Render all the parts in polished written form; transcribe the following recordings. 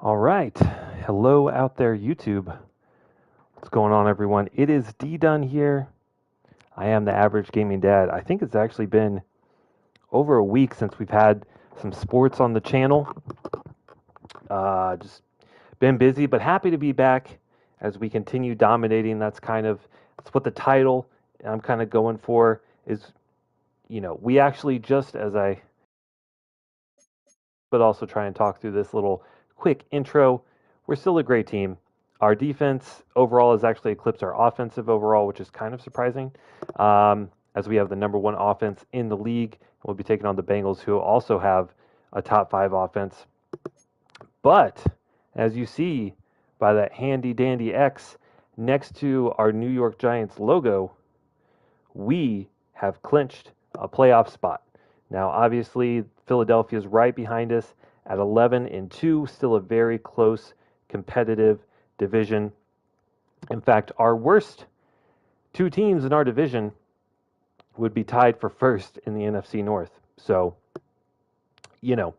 All right. Hello out there, YouTube. What's going on, everyone? It is D Dunn here. I am the average gaming dad. I think it's actually been over a week since we've had some sports on the channel. Just been busy, but happy to be back as we continue dominating. That's what the title I'm kind of going for is. We actually just as I, but also try and talk through this little quick intro. We're still a great team. Our defense overall has actually eclipsed our offensive overall, which is kind of surprising, as we have the number one offense in the league. We'll be taking on the Bengals, who also have a top five offense. But as you see by that handy dandy X next to our New York Giants logo, we have clinched a playoff spot. Now, obviously, Philadelphia is right behind us at 11-2, still a very close, competitive division. In fact, our worst two teams in our division would be tied for first in the NFC North. So, you know,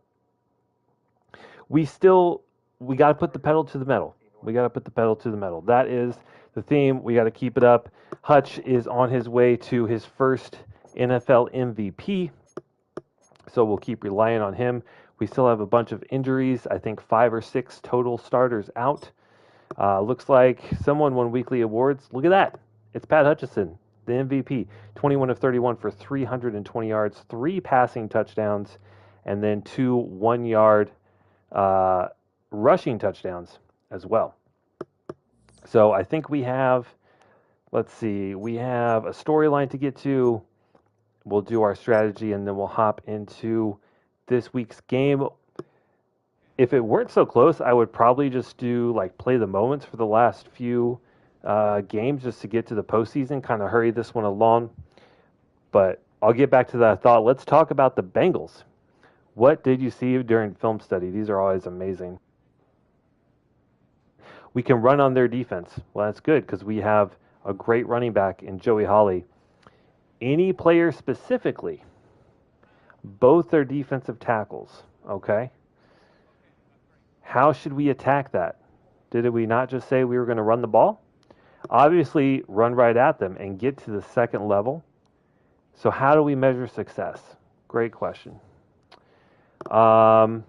we got to put the pedal to the metal. We got to put the pedal to the metal. That is the theme. We got to keep it up. Hutch is on his way to his first NFL MVP. So we'll keep relying on him. We still have a bunch of injuries. I think 5 or 6 total starters out. Looks like someone won weekly awards. Look at that. It's Pat Hutchinson, the MVP. 21 of 31 for 320 yards, 3 passing touchdowns, and then 2 1-yard rushing touchdowns as well. So I think we have a storyline to get to. We'll do our strategy, and then we'll hop into this week's game. If it weren't so close, I would probably just do play the moments for the last few games just to get to the postseason, kind of hurry this one along. But I'll get back to that thought. Let's talk about the Bengals. What did you see during film study? These are always amazing. We can run on their defense. Well, that's good because we have a great running back in Joey Hawley. Any player specifically, both their defensive tackles, okay? How should we attack that? Did we not just say we were going to run the ball? Obviously, run right at them and get to the second level. So how do we measure success? Great question. I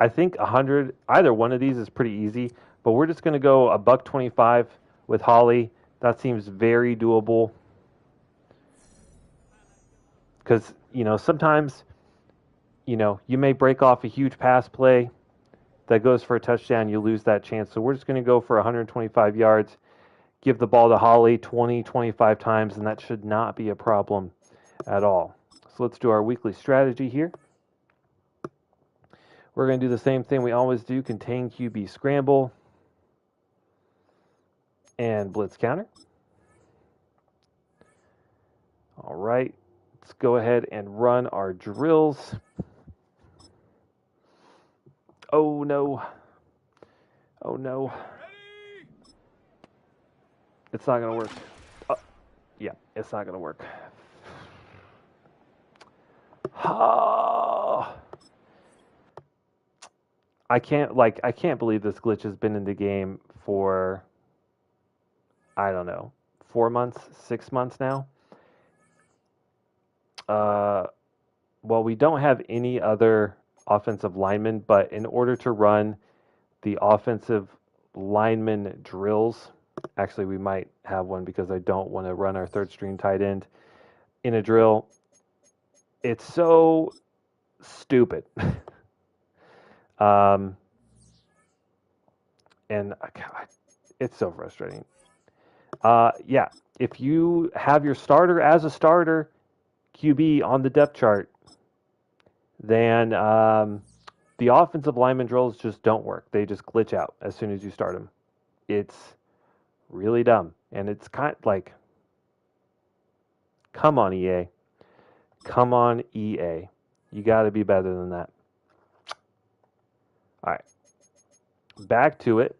think 100, either one of these is pretty easy, but we're just going to go a $125 with Hawley. That seems very doable. Because, sometimes, you may break off a huge pass play that goes for a touchdown, you lose that chance. So we're just going to go for 125 yards, give the ball to Hawley 20, 25 times, and that should not be a problem at all. So let's do our weekly strategy here. We're going to do the same thing we always do, contain QB scramble and blitz counter. All right, let's go ahead and run our drills. Oh no. Oh no. It's not going to work. Yeah, it's not going to work. I can't believe this glitch has been in the game for, I don't know, 4 months, 6 months now. Well, we don't have any other offensive linemen, but in order to run the offensive lineman drills, actually we might have one because I don't want to run our third string tight end in a drill. It's so stupid. And God, it's so frustrating. Yeah, if you have your starter as a starter QB on the depth chart, then the offensive lineman drills just don't work. They just glitch out as soon as you start them. It's really dumb. And it's kind of like, come on, EA. Come on, EA. You got to be better than that. All right. Back to it.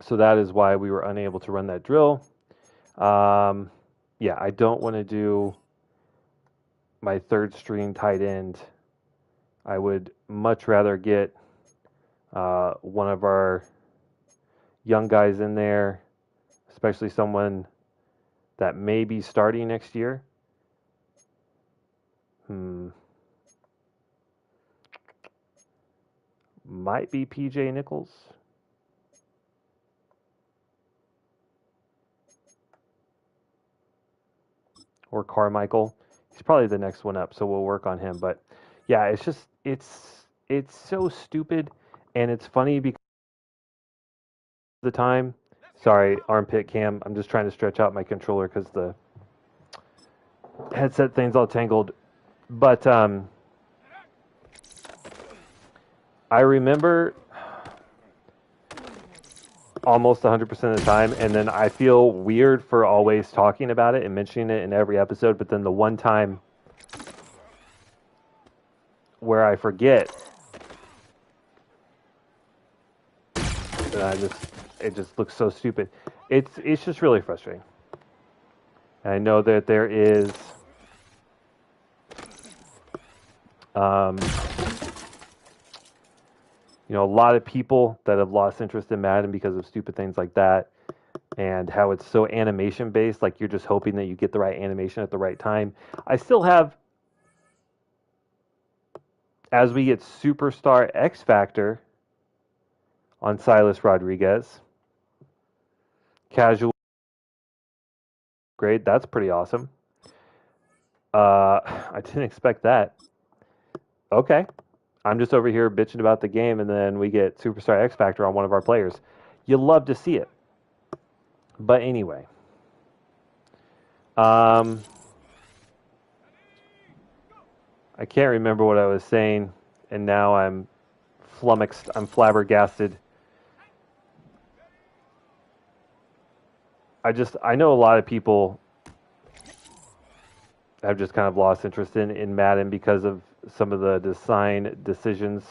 So that is why we were unable to run that drill. Yeah, I don't want to do my third string tight end. I would much rather get one of our young guys in there, especially someone that may be starting next year. Might be PJ Nichols. Or Carmichael. He's probably the next one up, so we'll work on him. But yeah, it's so stupid, and it's funny because of the time. Sorry, armpit cam. I'm just trying to stretch out my controller because the headset thing's all tangled. But I remember almost 100% of the time, and then I feel weird for always talking about it and mentioning it in every episode, but then the one time where I forget, it just looks so stupid. It's just really frustrating. And I know that there is a lot of people that have lost interest in Madden because of stupid things like that, and how it's so animation based, like you're just hoping that you get the right animation at the right time. I still have, as we get Superstar X Factor on Silas Rodriguez, casual grade, that's pretty awesome. I didn't expect that. Okay. I'm just over here bitching about the game, and then we get Superstar X Factor on one of our players. You love to see it. But anyway. I can't remember what I was saying, and now I'm flummoxed. I'm flabbergasted. I know a lot of people have just kind of lost interest in Madden because of some of the design decisions.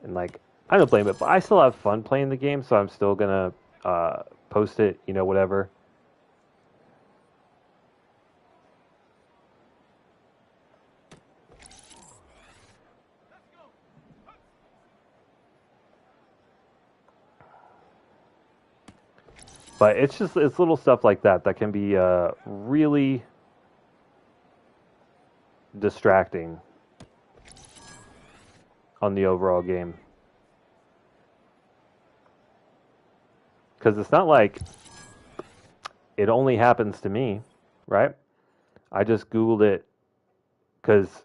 And like, I don't blame it, but I still have fun playing the game, so I'm still gonna post it, whatever. But it's little stuff like that that can be really distracting on the overall game. Because it's not like it only happens to me, right? I just Googled it because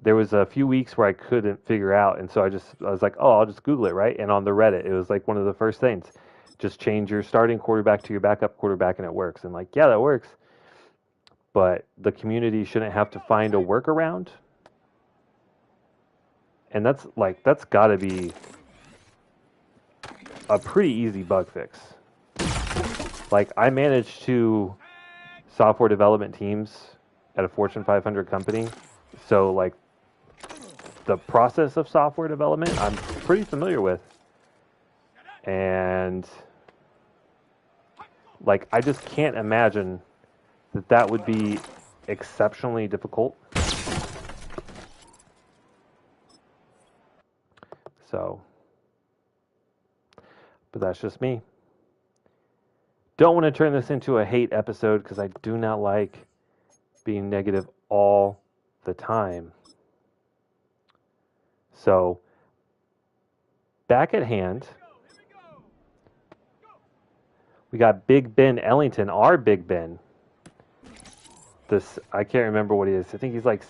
there was a few weeks where I couldn't figure out, and so I was like, oh, I'll just Google it, right? And on the Reddit, it was like one of the first things. Just change your starting quarterback to your backup quarterback, and it works. And like, yeah, that works. But the community shouldn't have to find a workaround. And that's got to be a pretty easy bug fix. Like, I managed to software development teams at a Fortune 500 company. So, like, the process of software development, I'm pretty familiar with. And, like, I just can't imagine that would be exceptionally difficult. So, but that's just me. Don't want to turn this into a hate episode because I do not like being negative all the time. So, back at hand, we got Big Ben Ellington, our Big Ben. I can't remember what he is. I think he's like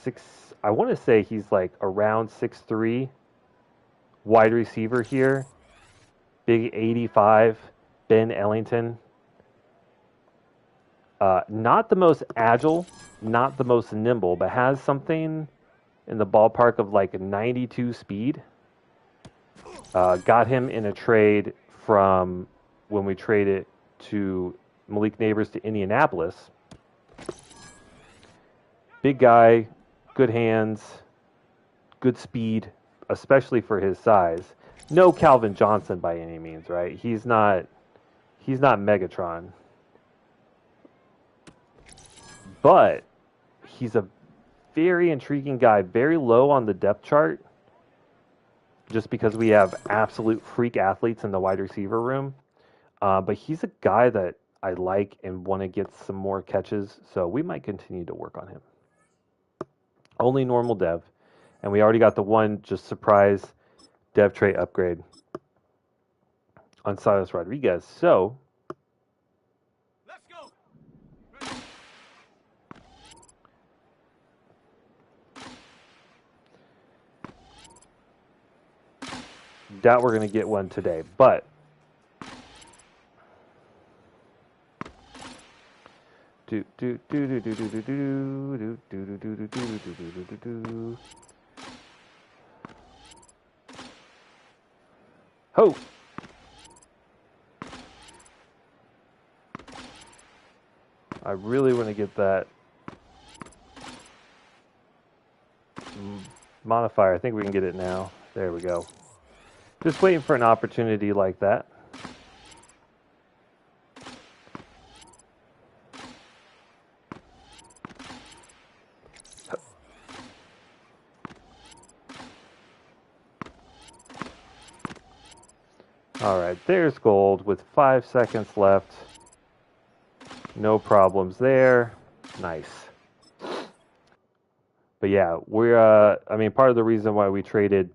I want to say he's like around 6'3", wide receiver here. Big 85, Ben Ellington. Not the most agile, not the most nimble, but has something in the ballpark of like 92 speed. Got him in a trade from when we traded to Malik Neighbors to Indianapolis. Big guy, good hands, good speed, especially for his size. No Calvin Johnson by any means, right? He's not Megatron. But he's a very intriguing guy, very low on the depth chart, just because we have absolute freak athletes in the wide receiver room. But he's a guy that I like and want to get some more catches, so we might continue to work on him. Only normal dev, and we already got the one just surprise dev trait upgrade on Silas Rodriguez. So let's go. doubt we're going to get one today, but ho. I really want to get that modifier. I think we can get it now. There we go. Just waiting for an opportunity like that. All right, there's gold with 5 seconds left. No problems there. Nice. But yeah, I mean, part of the reason why we traded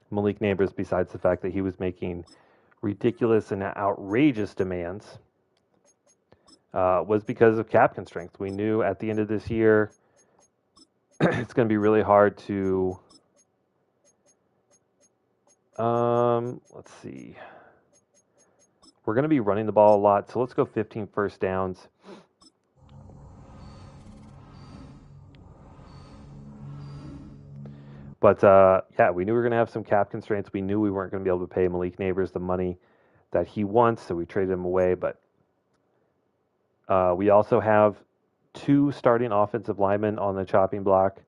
Malik Neighbors, besides the fact that he was making ridiculous and outrageous demands, was because of cap constraints. We knew at the end of this year, it's going to be really hard to, let's see. We're going to be running the ball a lot, so let's go 15 first downs. But yeah, we knew we were going to have some cap constraints. We knew we weren't going to be able to pay Malik Neighbors the money that he wants, so we traded him away. But we also have 2 starting offensive linemen on the chopping block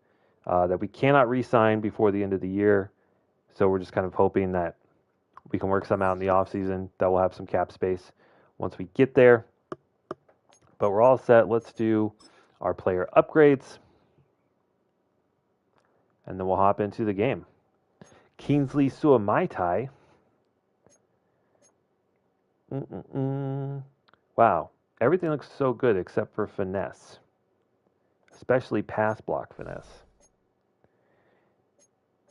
that we cannot re-sign before the end of the year. So we're just kind of hoping that we can work some out in the offseason, that we'll have some cap space once we get there. But we're all set. Let's do our player upgrades, and then we'll hop into the game. Kingsley Suamaitai. Wow. Everything looks so good except for finesse, especially pass block finesse.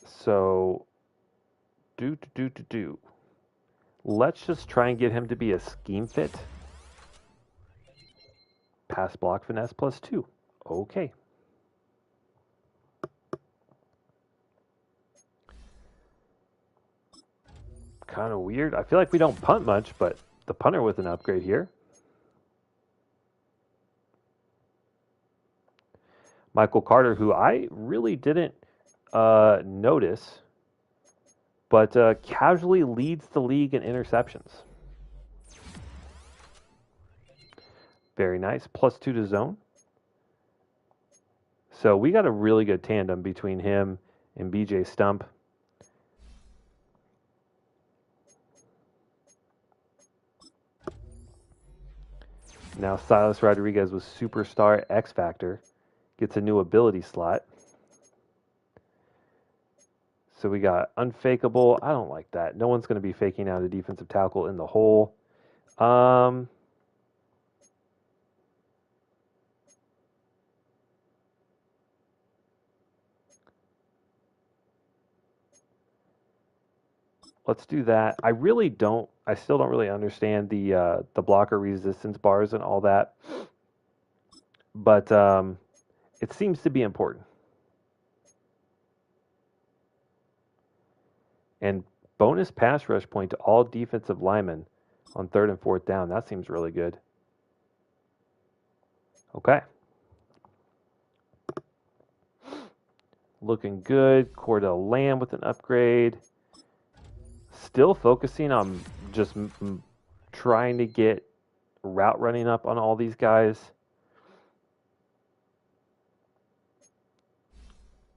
So, let's just try and get him to be a scheme fit. Pass block finesse +2. Okay. Kind of weird. I feel like we don't punt much, but the punter with an upgrade here. Michael Carter, who I really didn't notice, but casually leads the league in interceptions. Very nice. +2 to zone. So we got a really good tandem between him and BJ Stump. Now Silas Rodriguez with Superstar X Factor gets a new ability slot. So we got Unfakeable. I don't like that. No one's going to be faking out a defensive tackle in the hole. Let's do that. I still don't really understand the blocker resistance bars and all that. But it seems to be important. And bonus pass rush point to all defensive linemen on 3rd and 4th down. That seems really good. Okay. Looking good. Cordell Lamb with an upgrade. Still focusing on just trying to get route running up on all these guys.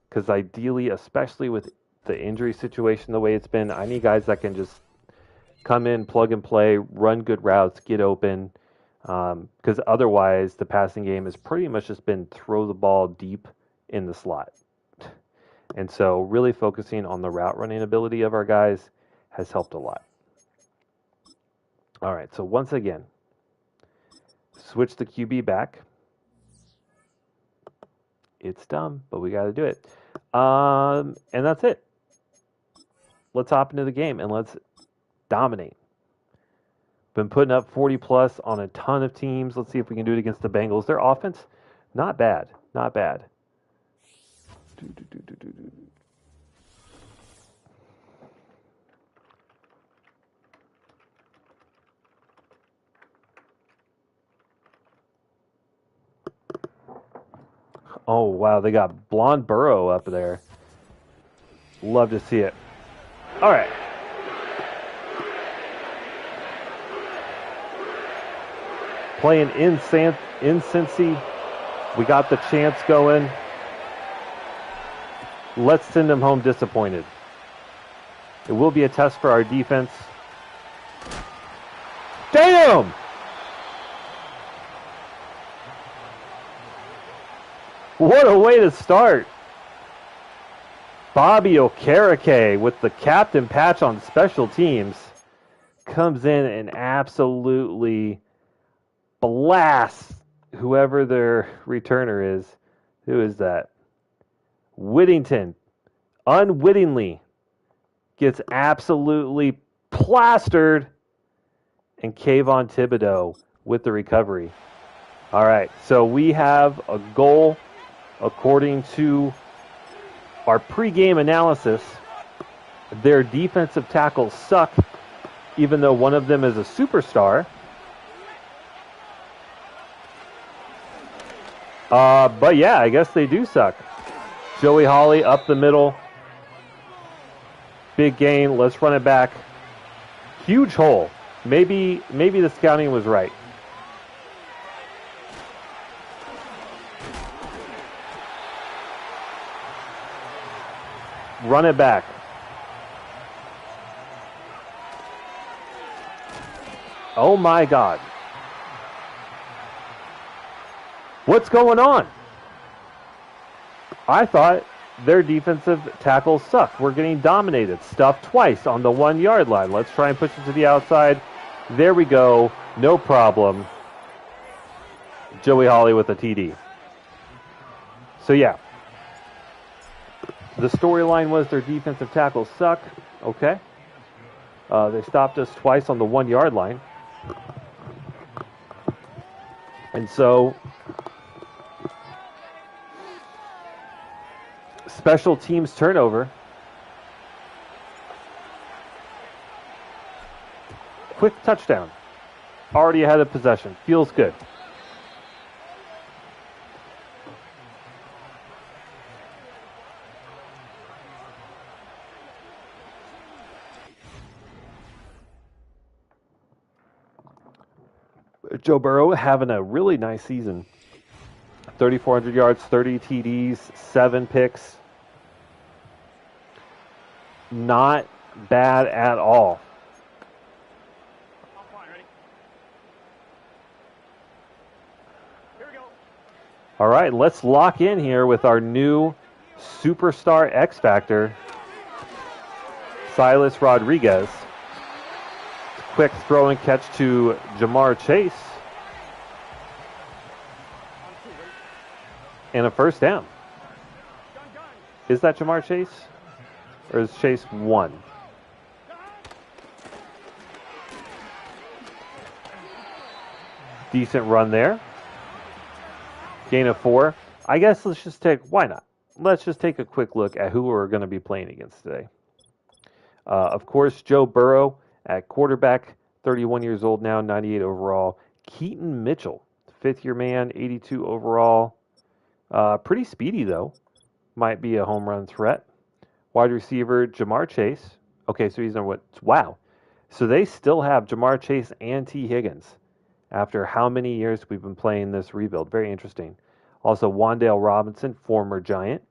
Because ideally, especially with the injury situation the way it's been, I need guys that can just come in, plug and play, run good routes, get open. Because otherwise, the passing game has pretty much just been throw the ball deep in the slot. And so, really focusing on the route running ability of our guys has helped a lot. All right, so once again, switch the QB back. It's dumb, but we got to do it. And that's it. Let's hop into the game and let's dominate. Been putting up 40 plus on a ton of teams. Let's see if we can do it against the Bengals. Their offense, not bad. Not bad. Oh, wow. They got Blonde Burrow up there. Love to see it. All right. Playing in Cincy. We got the chance going. Let's send them home disappointed. It will be a test for our defense. Damn! What a way to start. Bobby Okereke with the captain patch on special teams comes in and absolutely blasts whoever their returner is. Who is that? Whittington unwittingly gets absolutely plastered, and Kayvon Thibodeau with the recovery. All right, so we have a goal according to our pregame analysis. Their defensive tackles suck, even though one of them is a superstar. But yeah, I guess they do suck. Joey Hawley up the middle. Big gain. Let's run it back. Huge hole. Maybe the scouting was right. Run it back. Oh my God. What's going on? I thought their defensive tackles suck. We're getting dominated. Stuffed twice on the 1 yard line. Let's try and push it to the outside. There we go. No problem. Joey Hawley with a TD. So yeah. The storyline was their defensive tackles suck. Okay. They stopped us twice on the 1 yard line. And so special teams turnover. Quick touchdown. Already ahead of possession. Feels good. Joe Burrow having a really nice season. 3,400 yards, 30 TDs, 7 picks. Not bad at all. All right, let's lock in here with our new superstar X Factor, Silas Rodriguez. Quick throw and catch to Jamar Chase. And a first down. Is that Jamar Chase? Or is Chase 1? Decent run there. Gain of 4. I guess let's just why not? Let's just take a quick look at who we're going to be playing against today. Of course, Joe Burrow at quarterback, 31 years old now, 98 overall. Keaton Mitchell, 5th-year man, 82 overall. Pretty speedy, though. Might be a home run threat. Wide receiver, Jamar Chase. Okay, so he's on what? Wow. So they still have Jamar Chase and T. Higgins after how many years we've been playing this rebuild. Very interesting. Also, Wan'Dale Robinson, former Giant.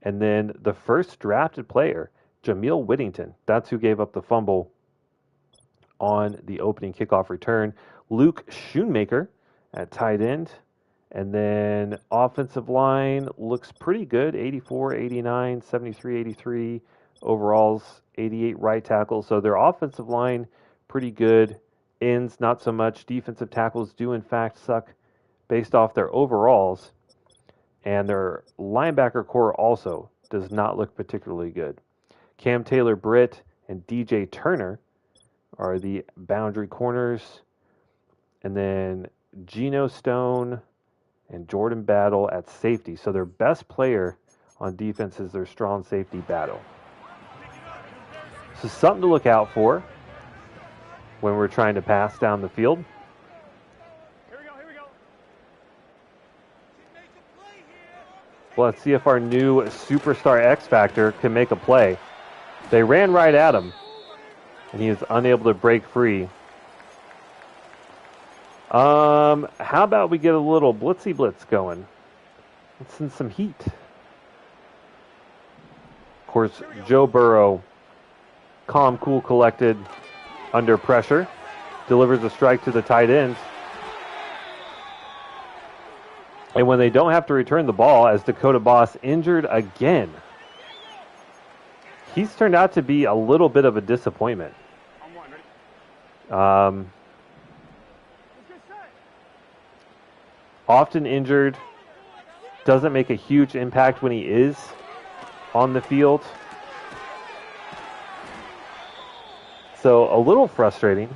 And then the first drafted player, Jameel Whittington. That's who gave up the fumble on the opening kickoff return. Luke Schoonmaker at tight end. And then offensive line looks pretty good. 84, 89, 73, 83. Overalls, 88 right tackle. So their offensive line, pretty good. Ends, not so much. Defensive tackles do, in fact, suck based off their overalls. And their linebacker core also does not look particularly good. Cam Taylor-Britt and DJ Turner are the boundary corners. And then Geno Stone and Jordan Battle at safety. So their best player on defense is their strong safety Battle. So something to look out for when we're trying to pass down the field. Here we go. Well, let's see if our new superstar X Factor can make a play. They ran right at him, and he was unable to break free. How about we get a little blitzy blitz going? Let's send some heat. Of course, Joe Burrow, calm, cool, collected, under pressure, delivers a strike to the tight end. And when they don't have to return the ball, as Dakota Boss injured again, he's turned out to be a little bit of a disappointment. Often injured, doesn't make a huge impact when he is on the field. So a little frustrating.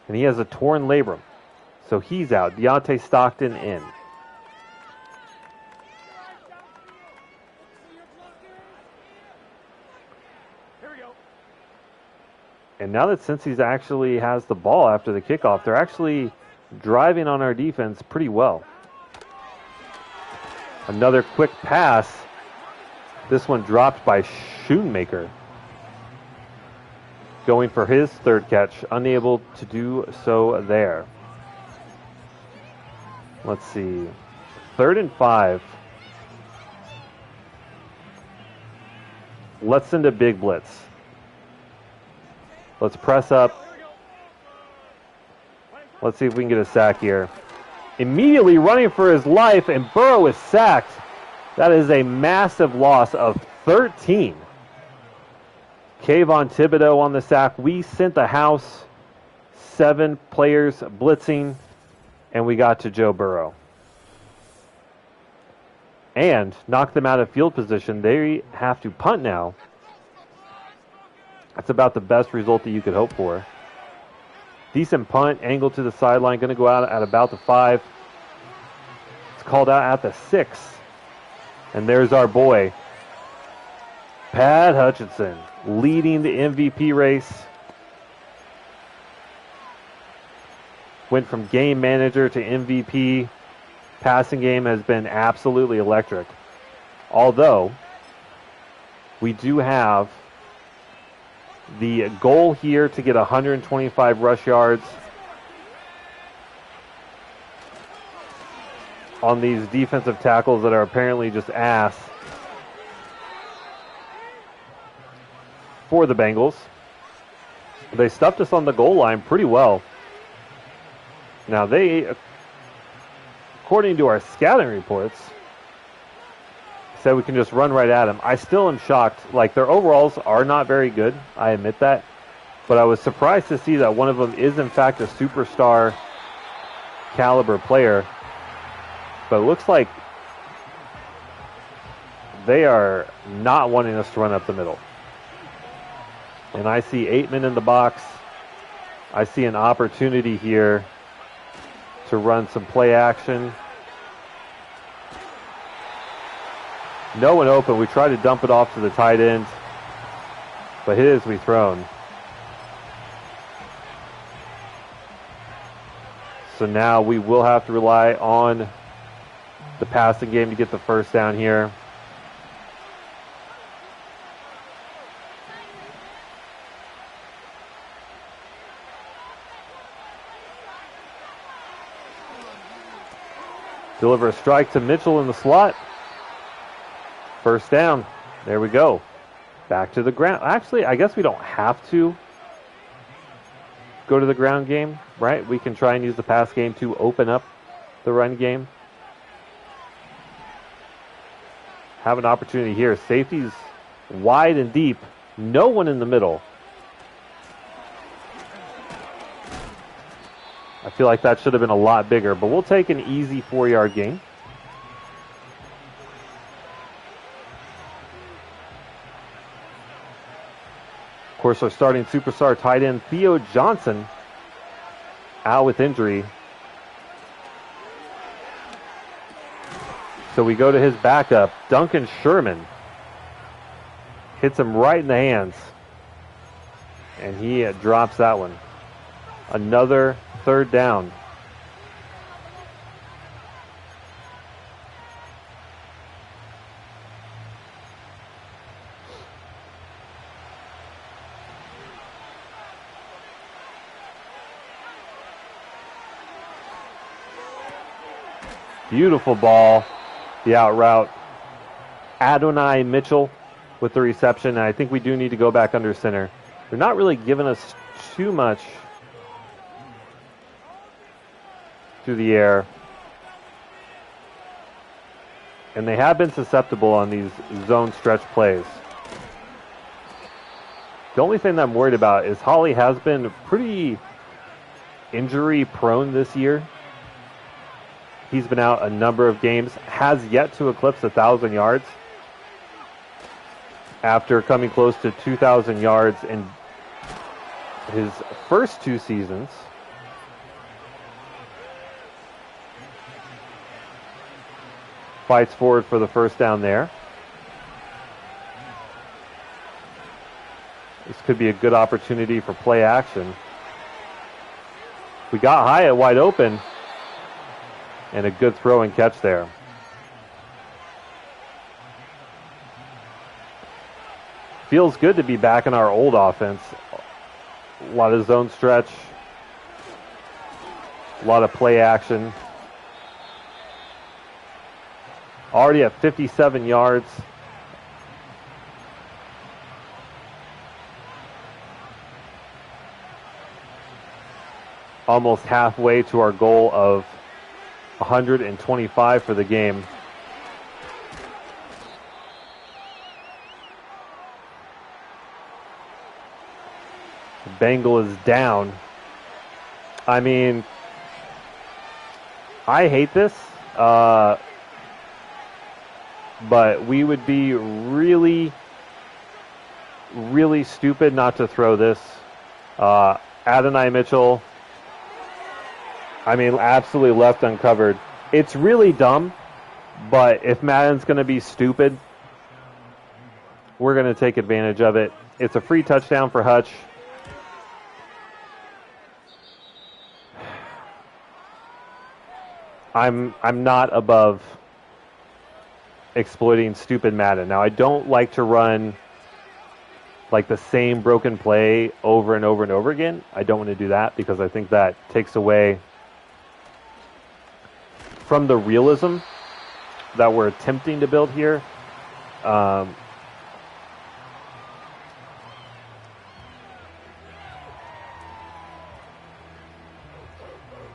And he has a torn labrum. So he's out. Deontay Stockton in. Here we go. And now that Cincy's actually has the ball after the kickoff, they're actually driving on our defense pretty well. Another quick pass. This one dropped by Schoonmaker. Going for his third catch, unable to do so there. Let's see. 3rd and 5. Let's send a big blitz. Let's press up. Let's see if we can get a sack here. Immediately running for his life, and Burrow is sacked. That is a massive loss of 13. Kayvon Thibodeau on the sack. We sent the house. 7 players blitzing, and we got to Joe Burrow. And knocked them out of field position. They have to punt now. That's about the best result that you could hope for. Decent punt, angle to the sideline, going to go out at about the 5. It's called out at the 6. And there's our boy, Pat Hutchinson, leading the MVP race. Went from game manager to MVP. Passing game has been absolutely electric. Although, we do have the goal here to get 125 rush yards on these defensive tackles that are apparently just ass for the Bengals. They stuffed us on the goal line pretty well. Now they, according to our scouting reports, said we can just run right at them. I still am shocked. Like, their overalls are not very good. I admit that. But I was surprised to see that one of them is, in fact, a superstar caliber player. But it looks like they are not wanting us to run up the middle. And I see 8 men in the box. I see an opportunity here to run some play action. No one open. We try to dump it off to the tight end, but hit as we thrown. So now we will have to rely on the passing game to get the first down here. Deliver a strike to Mitchell in the slot. First down. There we go. Back to the ground. Actually, I guess we don't have to go to the ground game, right? We can try and use the pass game to open up the run game. Have an opportunity here. Safety's wide and deep. No one in the middle. I feel like that should have been a lot bigger, but we'll take an easy 4-yard gain. Of course, our starting superstar tight end, Theo Johnson, out with injury. So we go to his backup, Duncan Sherman. Hits him right in the hands. And he drops that one. Another third down. Beautiful ball. The out route. Adonai Mitchell with the reception. And I think we do need to go back under center. They're not really giving us too much through the air. And they have been susceptible on these zone stretch plays. The only thing that I'm worried about is Holly has been pretty injury prone this year. He's been out a number of games, has yet to eclipse 1,000 yards after coming close to 2,000 yards in his first 2 seasons. Fights forward for the first down there. This could be a good opportunity for play action. We got Hyatt wide open. And a good throw and catch there. Feels good to be back in our old offense. A lot of zone stretch. A lot of play action. Already at 57 yards. Almost halfway to our goal of 125 for the game. Bengal is down. I mean, I hate this, but we would be really, really stupid not to throw this. Adonai Mitchell, I mean, absolutely left uncovered. It's really dumb, but if Madden's going to be stupid, we're going to take advantage of it. It's a free touchdown for Hutch. I'm not above exploiting stupid Madden. Now, I don't like to run like the same broken play over and over and over again. I don't want to do that because I think that takes away from the realism that we're attempting to build here.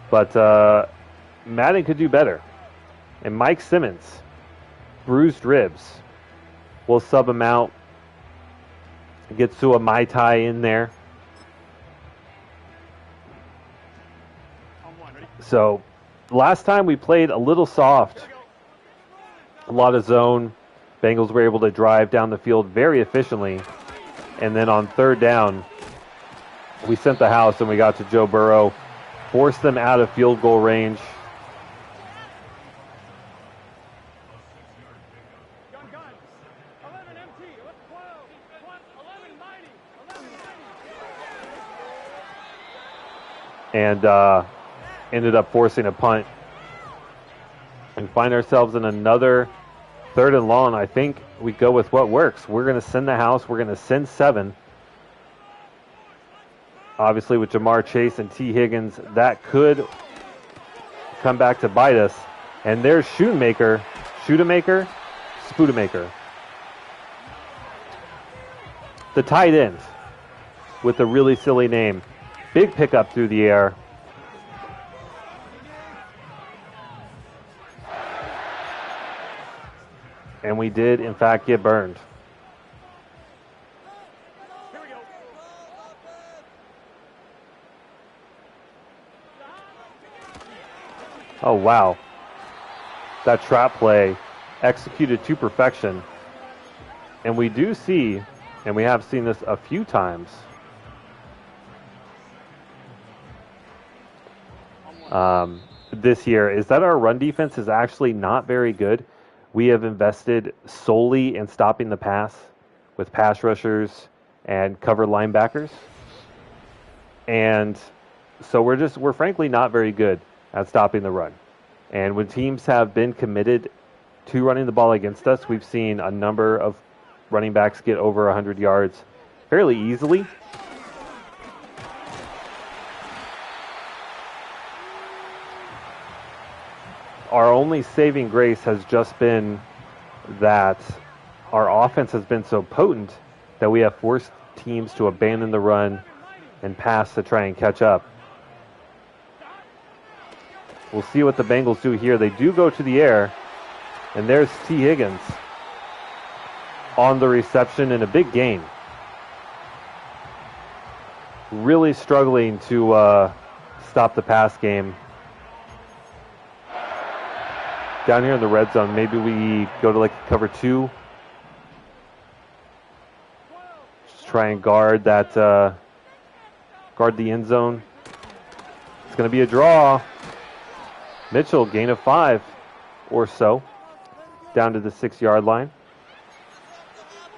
But Madden could do better. And Mike Simmons, bruised ribs. We'll sub him out. Gets to a Mai Tai in there. So last time we played a little soft. A lot of zone. Bengals were able to drive down the field very efficiently. And then on third down, we sent the house and we got to Joe Burrow. Forced them out of field goal range. And ended up forcing a punt and find ourselves in another third and long. I think we go with what works. We're going to send the house. We're going to send 7. Obviously, with Jamar Chase and T. Higgins, that could come back to bite us. And there's Shootamaker, Spootamaker. The tight end with a really silly name. Big pickup through the air. And we did, in fact, get burned. Here we go. Oh, wow. That trap play executed to perfection. And we do see, and we have seen this a few times, this year, is that our run defense is actually not very good. We have invested solely in stopping the pass with pass rushers and cover linebackers. And so we're frankly not very good at stopping the run. And when teams have been committed to running the ball against us, we've seen a number of running backs get over 100 yards fairly easily. Our only saving grace has just been that our offense has been so potent that we have forced teams to abandon the run and pass to try and catch up. We'll see what the Bengals do here. They do go to the air, and there's T. Higgins on the reception in a big gain. Really struggling to stop the pass game. Down here in the red zone, maybe we go to like cover 2. Just try and guard that, guard the end zone. It's going to be a draw. Mitchell, gain of 5 or so, down to the 6-yard line.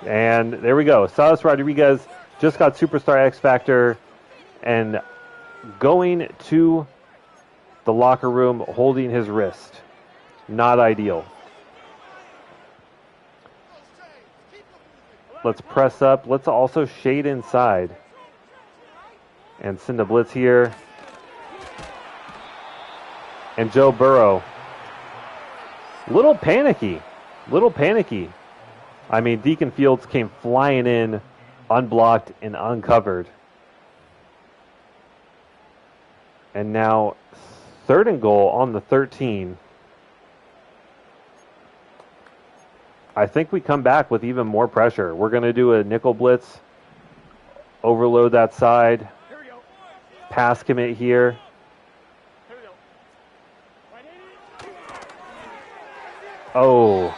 And there we go. Silas Rodriguez just got Superstar X Factor and going to the locker room holding his wrist. Not ideal. Let's press up. Let's also shade inside and send a blitz here. And Joe Burrow, little panicky. I mean, Deacon Fields came flying in, unblocked and uncovered. And now 3rd and goal on the 13. I think we come back with even more pressure. We're going to do a nickel blitz, overload that side, Here we go. pass commit here. Here we go. Oh.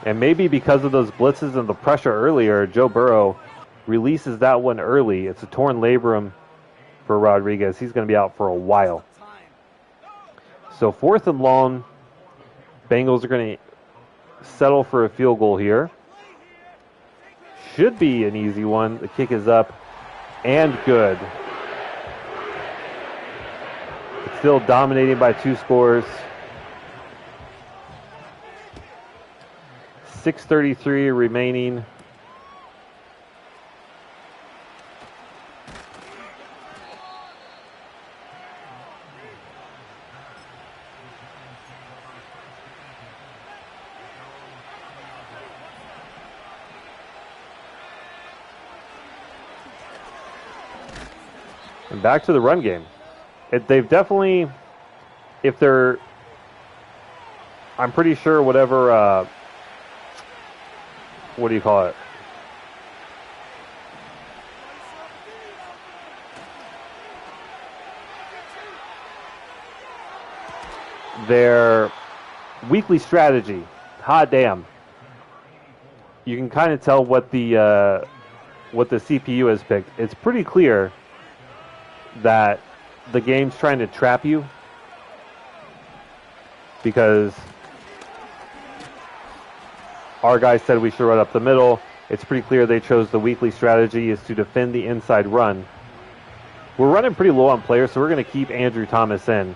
And maybe because of those blitzes and the pressure earlier, Joe Burrow releases that one early. It's a torn labrum for Rodriguez. He's going to be out for a while. So 4th and long, Bengals are going to settle for a field goal here. Should be an easy one. The kick is up and good. It's still dominating by 2 scores. 6:33 remaining. And back to the run game. They've definitely, if they're, I'm pretty sure whatever, what do you call it? Their weekly strategy. Hot damn. You can kind of tell what the CPU has picked. It's pretty clear that the game's trying to trap you because our guys said we should run up the middle. It's pretty clear they chose the weekly strategy is to defend the inside run. We're running pretty low on players, so we're going to keep Andrew Thomas in.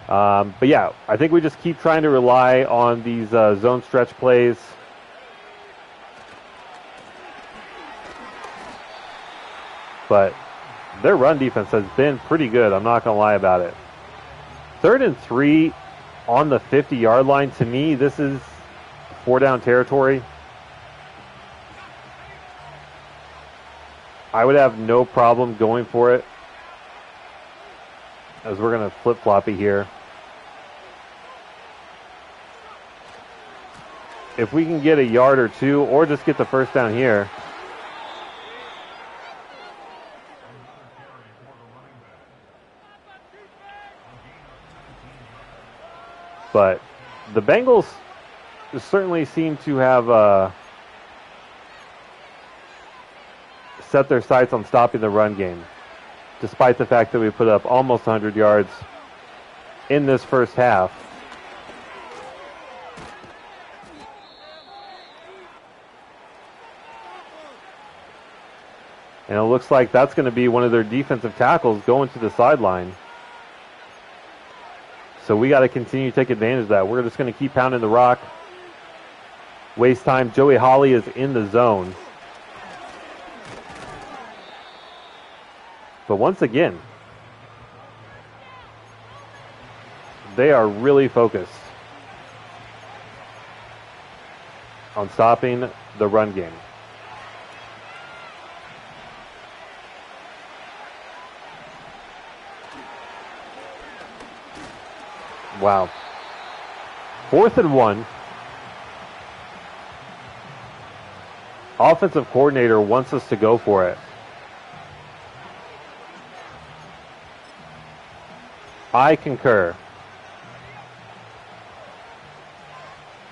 But yeah, I think we just keep trying to rely on these zone stretch plays. But their run defense has been pretty good. I'm not going to lie about it. 3rd and 3 on the 50-yard line. To me, this is 4-down territory. I would have no problem going for it, as we're going to flip-flop it here. If we can get a yard or two, or just get the first down here. But the Bengals certainly seem to have set their sights on stopping the run game, despite the fact that we put up almost 100 yards in this first half. And it looks like that's going to be one of their defensive tackles going to the sideline. So we got to continue to take advantage of that. We're just going to keep pounding the rock. Waste time. Joey Hawley is in the zone. But once again, they are really focused on stopping the run game. Wow. 4th and 1. Offensive coordinator wants us to go for it. I concur.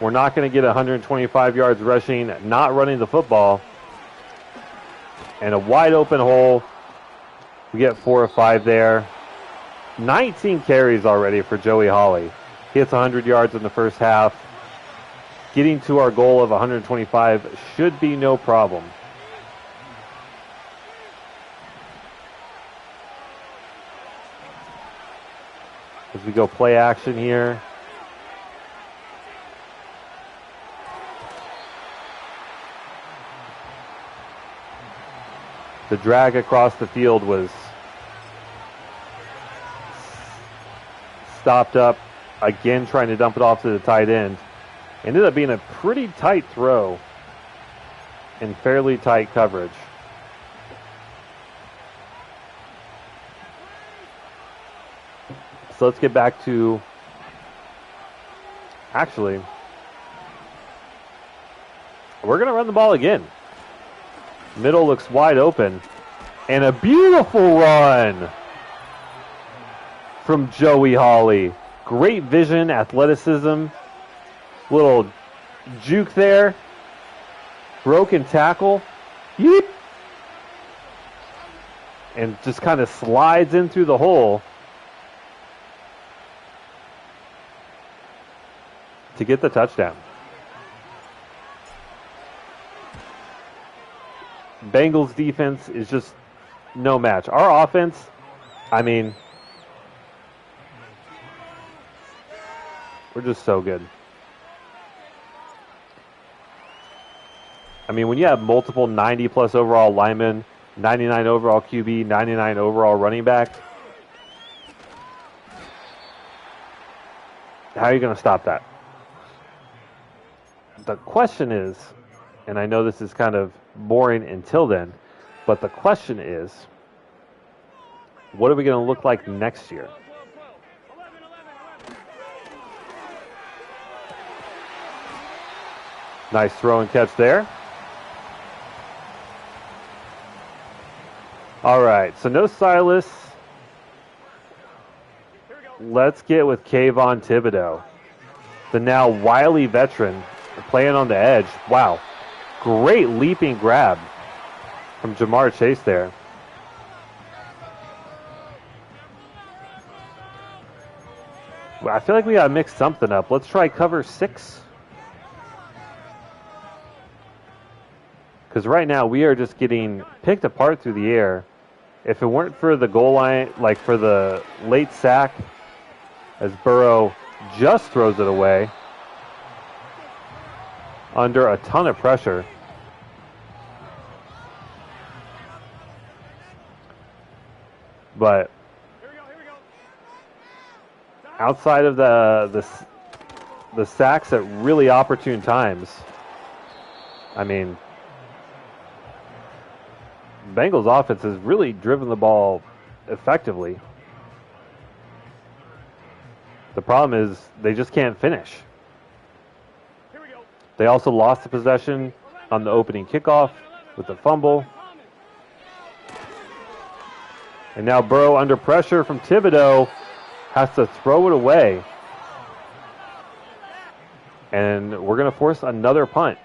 We're not going to get 125 yards rushing, not running the football. And a wide open hole. We get 4 or 5 there. 19 carries already for Joey Hawley. He hits 100 yards in the first half. Getting to our goal of 125 should be no problem. As we go play action here. The drag across the field was stopped up, again trying to dump it off to the tight end. Ended up being a pretty tight throw in fairly tight coverage. So let's get back to, actually, we're going to run the ball again. Middle looks wide open. And a beautiful run from Joey Hawley. Great vision, athleticism. Little juke there. Broken tackle. Yeep. And just kind of slides in through the hole to get the touchdown. Bengals defense is just no match. Our offense, I mean, we're just so good. I mean, when you have multiple 90-plus overall linemen, 99 overall QB, 99 overall running back, how are you going to stop that? The question is, and I know this is kind of boring until then, but the question is, what are we going to look like next year? Nice throw and catch there. All right, so no Silas. Let's get with Kayvon Thibodeau, the now wily veteran, playing on the edge. Wow, great leaping grab from Jamar Chase there. Well, I feel like we got to mix something up. Let's try cover 6. Because right now we are just getting picked apart through the air. If it weren't for the goal line, like for the late sack, as Burrow just throws it away under a ton of pressure. But outside of the sacks at really opportune times, I mean, Bengals offense has really driven the ball effectively. The problem is they just can't finish. Here we go. They also lost the possession on the opening kickoff with the fumble. And now Burrow, under pressure from Thibodeau, has to throw it away. And we're going to force another punt.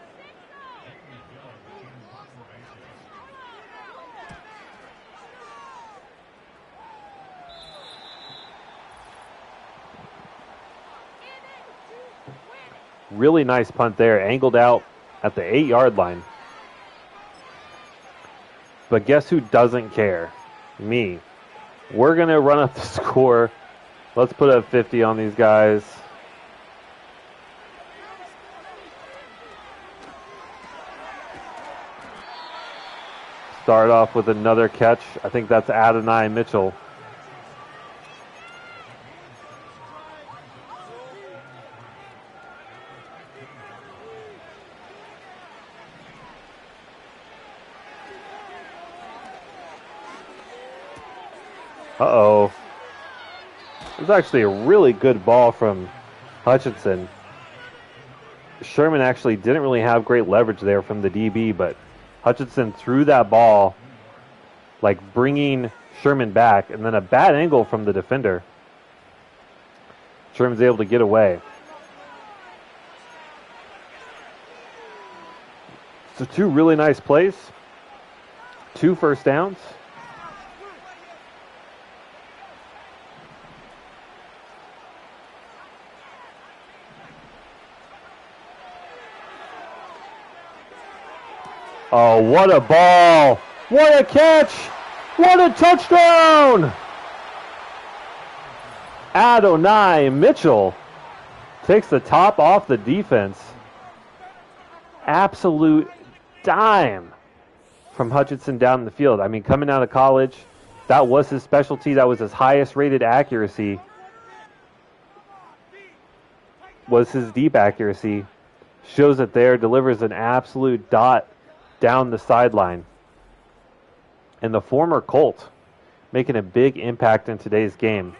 Really nice punt there, angled out at the 8-yard line. But guess who doesn't care? Me. We're going to run up the score. Let's put up 50 on these guys. Start off with another catch. I think that's Adonai Mitchell. Uh-oh. It was actually a really good ball from Hutchinson. Sherman actually didn't really have great leverage there from the DB, but Hutchinson threw that ball, like bringing Sherman back, and then a bad angle from the defender. Sherman's able to get away. So 2 really nice plays, 2 first downs. Oh, what a ball! What a catch! What a touchdown! Adonai Mitchell takes the top off the defense. Absolute dime from Hutchinson down the field. I mean, coming out of college, that was his specialty. That was his highest rated accuracy. Was his deep accuracy. Shows it there, delivers an absolute dot down the sideline. And the former Colt making a big impact in today's game.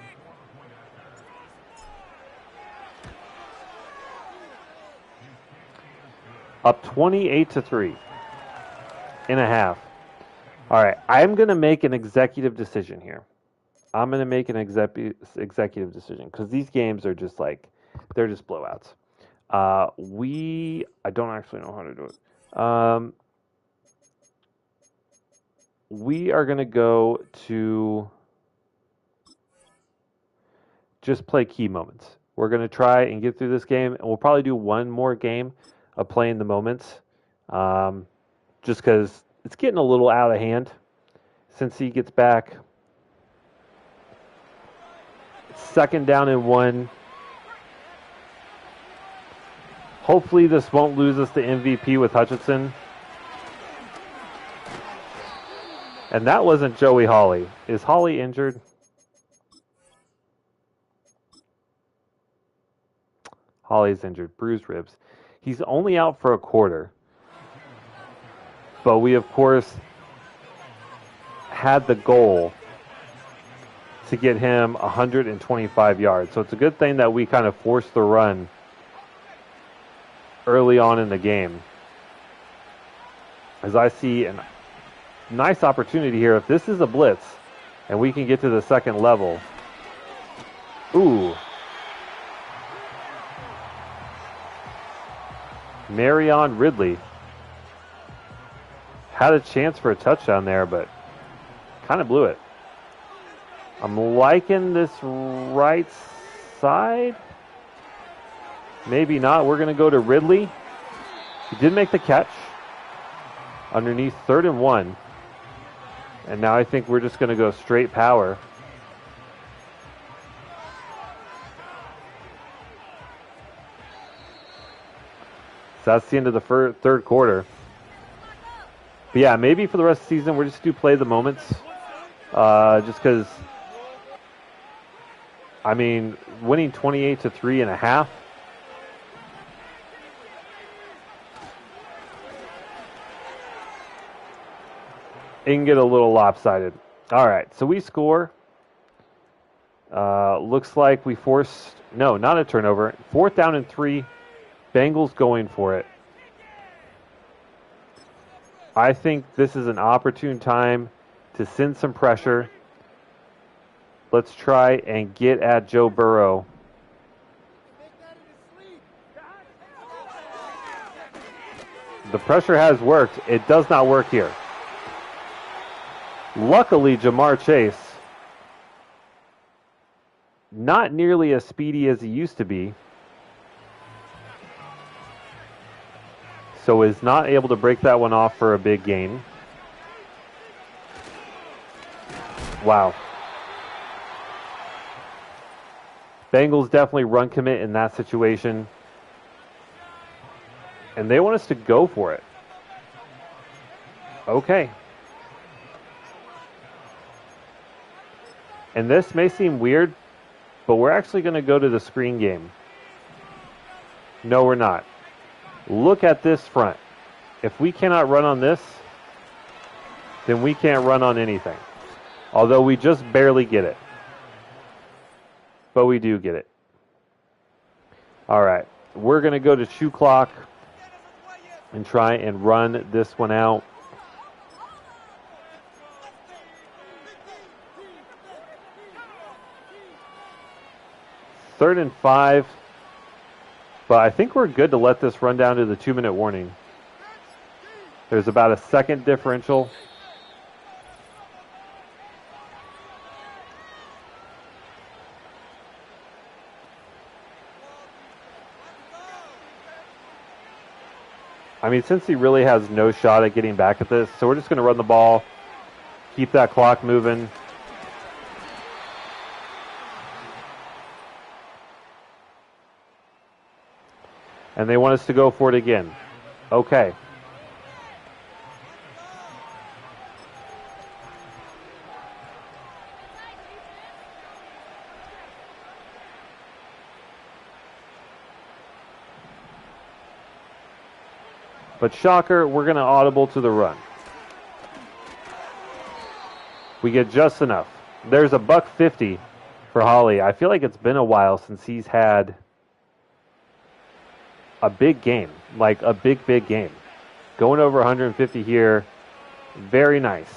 Up 28-3 in a half. All right, I'm going to make an executive decision here. I'm going to make an executive decision because these games are just like, they're just blowouts. I don't actually know how to do it. We are going to go to just play key moments. We're going to try and get through this game, and we'll probably do one more game of playing the moments, just because it's getting a little out of hand since he gets back. Second down and 1. Hopefully this won't lose us the MVP with Hutchinson. And that wasn't Joey Hawley. Is Hawley injured? Hawley's injured. Bruised ribs. He's only out for a quarter. But we, of course, had the goal to get him 125 yards. So it's a good thing that we kind of forced the run early on in the game. As I see an nice opportunity here. If this is a blitz and we can get to the second level. Ooh. Marion Ridley had a chance for a touchdown there, but kind of blew it. I'm liking this right side. Maybe not. We're going to go to Ridley. He did make the catch underneath 3rd and 1. And now I think we're just going to go straight power. So that's the end of the third quarter. But yeah, maybe for the rest of the season, we're just going to play the moments. Just because, I mean, winning 28-3 and a half. it can get a little lopsided. All right, so we score. Looks like we forced, no, not a turnover. 4th down and 3. Bengals going for it. I think this is an opportune time to send some pressure. Let's try and get at Joe Burrow. The pressure has worked. It does not work here. Luckily, Jamar Chase, not nearly as speedy as he used to be, so is not able to break that one off for a big gain. Wow. Bengals definitely run commit in that situation. And they want us to go for it. Okay. And this may seem weird, but we're actually going to go to the screen game. No, we're not. Look at this front. If we cannot run on this, then we can't run on anything. Although we just barely get it. But we do get it. All right. We're going to go to shoe clock and try and run this one out. Third and 5. But I think we're good to let this run down to the 2-minute warning. There's about a second differential. I mean, since he really has no shot at getting back at this, so we're just going to run the ball, keep that clock moving. And they want us to go for it again. Okay. But shocker, we're going to audible to the run. We get just enough. There's a $150 for Holly. I feel like it's been a while since he's had a big game, like a big game. Going over 150 here, very nice.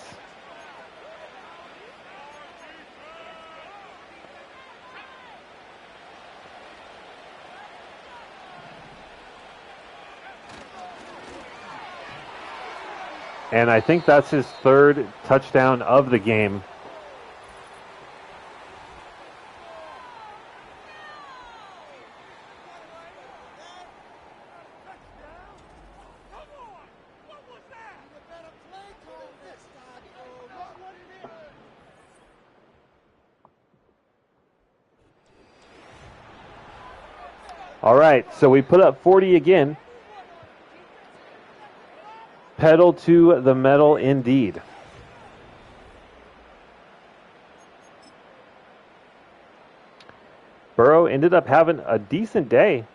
And I think that's his 3rd touchdown of the game. All right, so we put up 40 again. Pedal to the metal indeed. Burrow ended up having a decent day.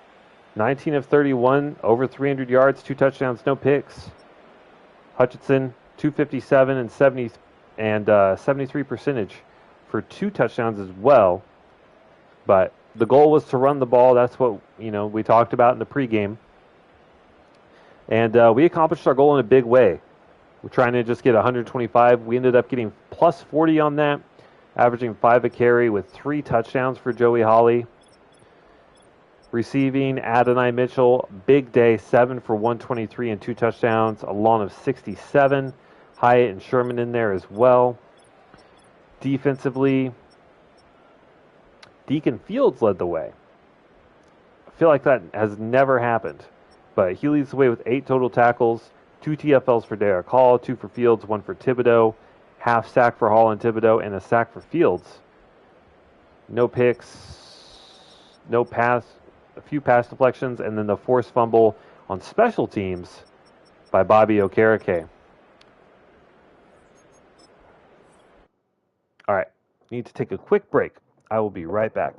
19 of 31, over 300 yards, 2 touchdowns, no picks. Hutchinson, 257 and 73 percentage for 2 touchdowns as well. But the goal was to run the ball. That's what we talked about in the pregame. And we accomplished our goal in a big way. We're trying to just get 125. We ended up getting plus 40 on that, averaging 5 a carry with 3 touchdowns for Joey Holly. Receiving, Adonai Mitchell, big day, 7 for 123 and 2 touchdowns, a lawn of 67. Hyatt and Sherman in there as well. Defensively, Deacon Fields led the way. I feel like that has never happened. But he leads the way with 8 total tackles, 2 TFLs for Derek Hall, 2 for Fields, 1 for Thibodeau, half sack for Hall and Thibodeau, and a sack for Fields. No picks, no pass, a few pass deflections, and then the forced fumble on special teams by Bobby Okereke. All right, need to take a quick break. I will be right back.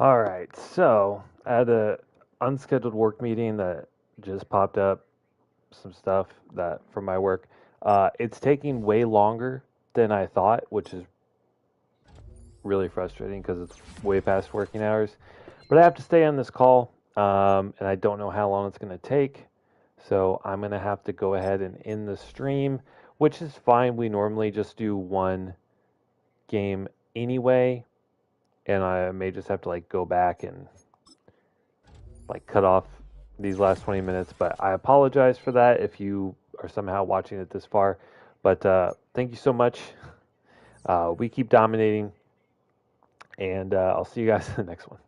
All right, so I had a unscheduled work meeting that just popped up. Some stuff that from my work. It's taking way longer than I thought, which is really frustrating because it's way past working hours. But I have to stay on this call, and I don't know how long it's going to take. So I'm going to have to go ahead and end the stream, which is fine. We normally just do one game anyway, and I may just have to like go back and like cut off these last 20 minutes. But I apologize for that if you are somehow watching it this far. But thank you so much. We keep dominating, and I'll see you guys in the next one.